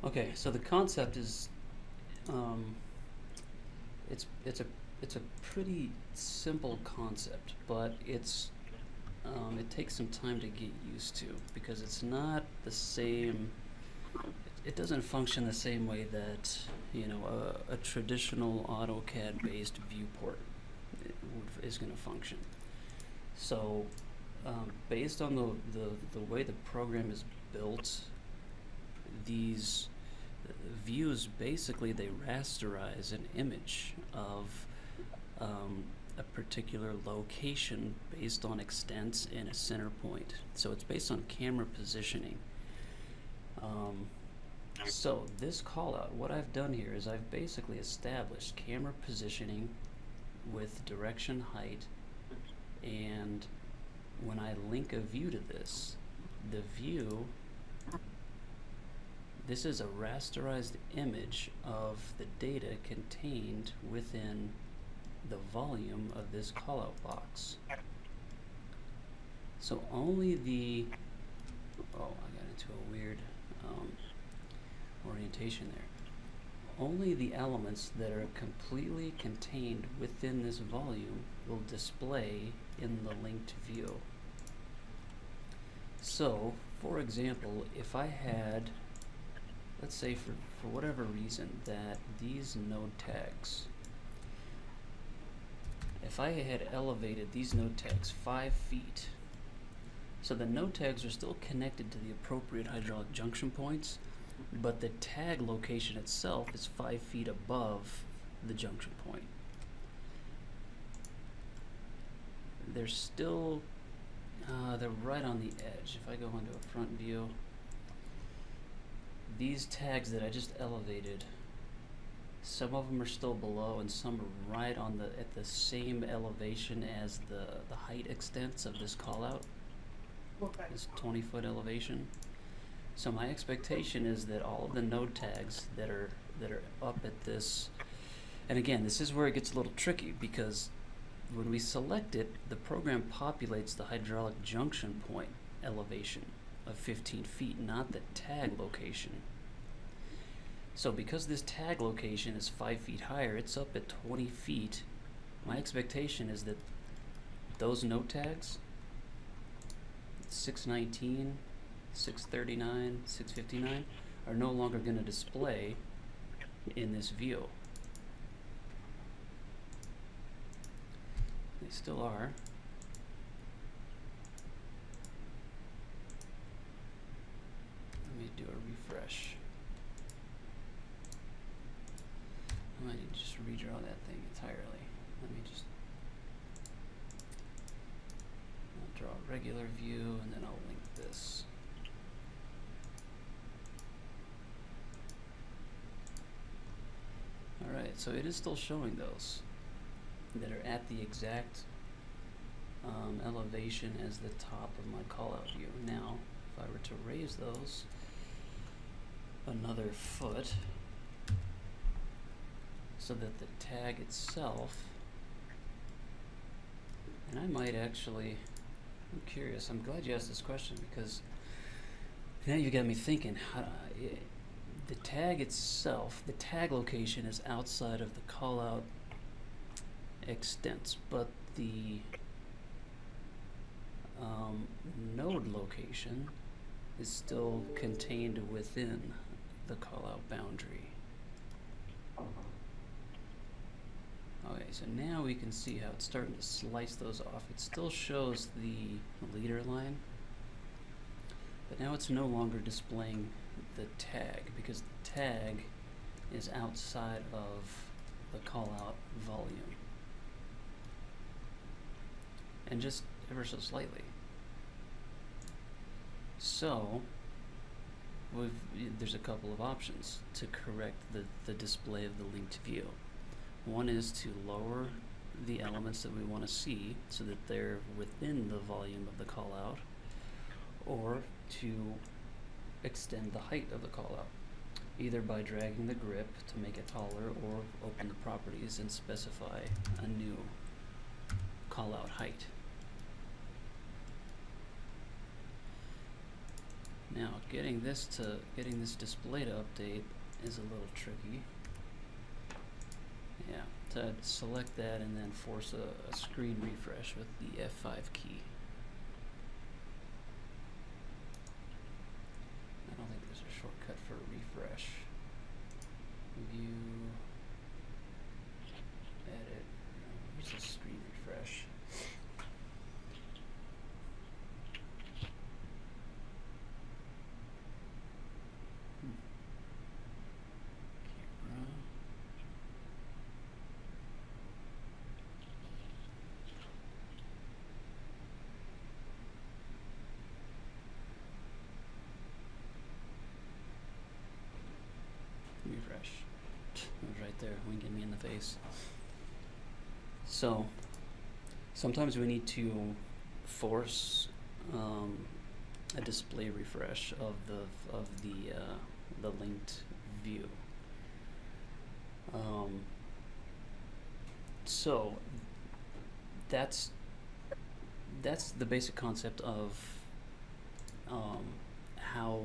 Okay, so the concept is, um, it's a pretty simple concept, but it takes some time to get used to because it's not the same. It doesn't function the same way that a traditional AutoCAD based viewport is going to function. So, based on the way the program is built, these views basically they rasterize an image of a particular location based on extents and a center point. So it's based on camera positioning. Um, so this call out, what I've done here is I've basically established camera positioning with direction, height, and when I link a view to this, the view, this is a rasterized image of the data contained within the volume of this callout box. So only the, oh, I got into a weird orientation there. Only the elements that are completely contained within this volume will display in the linked view. So, for example, if I had, let's say for whatever reason that these node tags, if I had elevated these node tags 5 feet, so the node tags are still connected to the appropriate hydraulic junction points, but the tag location itself is 5 feet above the junction point. They're still, they're right on the edge. If I go into a front view, these tags that I just elevated, some of them are still below and some are right on at the same elevation as the height extents of this callout. Okay. This 20-foot elevation. So my expectation is that all of the node tags that are up at this, and again, this is where it gets a little tricky because when we select it, the program populates the hydraulic junction point elevation of 15 feet, not the tag location. So because this tag location is 5 feet higher, it's up at 20 feet. My expectation is that those node tags, 619, 639, 659, are no longer going to display in this view. They still are. Let me do a refresh. I might need to just redraw that thing entirely. Let me just draw a regular view and then I'll link this. Alright, so it is still showing those that are at the exact elevation as the top of my callout view. Now, if I were to raise those another foot so that the tag itself, and I might actually, I'm curious, I'm glad you asked this question because now you got me thinking, the tag itself, the tag location is outside of the callout extents, but the node location is still contained within the callout boundary. Okay, so now we can see how it's starting to slice those off. It still shows the leader line, but now it's no longer displaying the tag because the tag is outside of the callout volume. And just ever so slightly. So, there's a couple of options to correct the display of the linked view. One is to lower the elements that we want to see so that they're within the volume of the callout, or to extend the height of the callout, either by dragging the grip to make it taller or open the properties and specify a new callout height. Now, getting this display to update is a little tricky. Yeah, to select that and then force a screen refresh with the F5 key. I don't think there's a shortcut for refresh. View, edit, where's the screen refresh? Camera. Refresh. It was right there, winking me in the face. So, sometimes we need to force a display refresh of the linked view. So that's the basic concept of how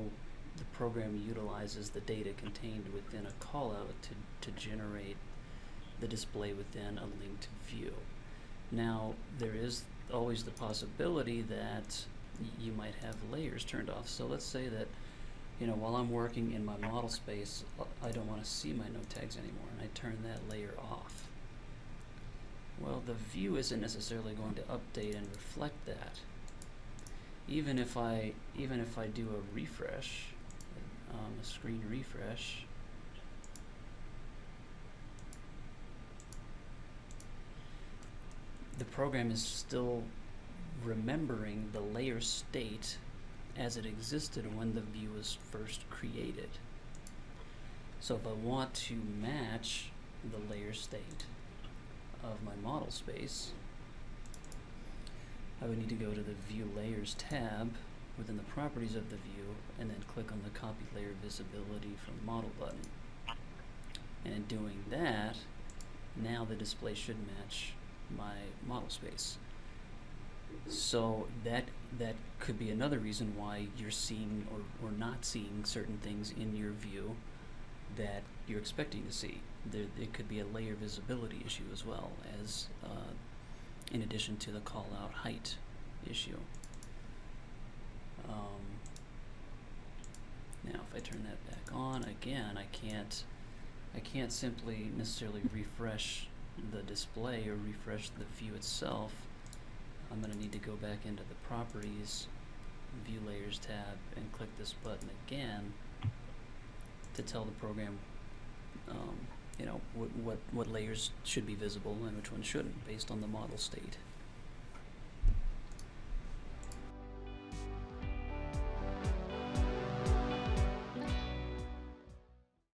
the program utilizes the data contained within a callout to generate the display within a linked view. Now, there is always the possibility that you might have layers turned off. So let's say that, while I'm working in my model space, I don't want to see my node tags anymore, and I turn that layer off. Well, the view isn't necessarily going to update and reflect that. Even if I do a refresh, a screen refresh, the program is still remembering the layer state as it existed when the view was first created. So if I want to match the layer state of my model space, I would need to go to the View Layers tab within the properties of the view and then click on the Copy Layer Visibility from Model button. And in doing that, now the display should match my model space. So that could be another reason why you're seeing or not seeing certain things in your view that you're expecting to see. It could be a layer visibility issue as well, as in addition to the call out height issue. Now if I turn that back on again, I can't simply necessarily refresh the display or refresh the view itself. I'm going to need to go back into the Properties, View Layers tab, and click this button again to tell the program, what layers should be visible and which ones shouldn't, based on the model state.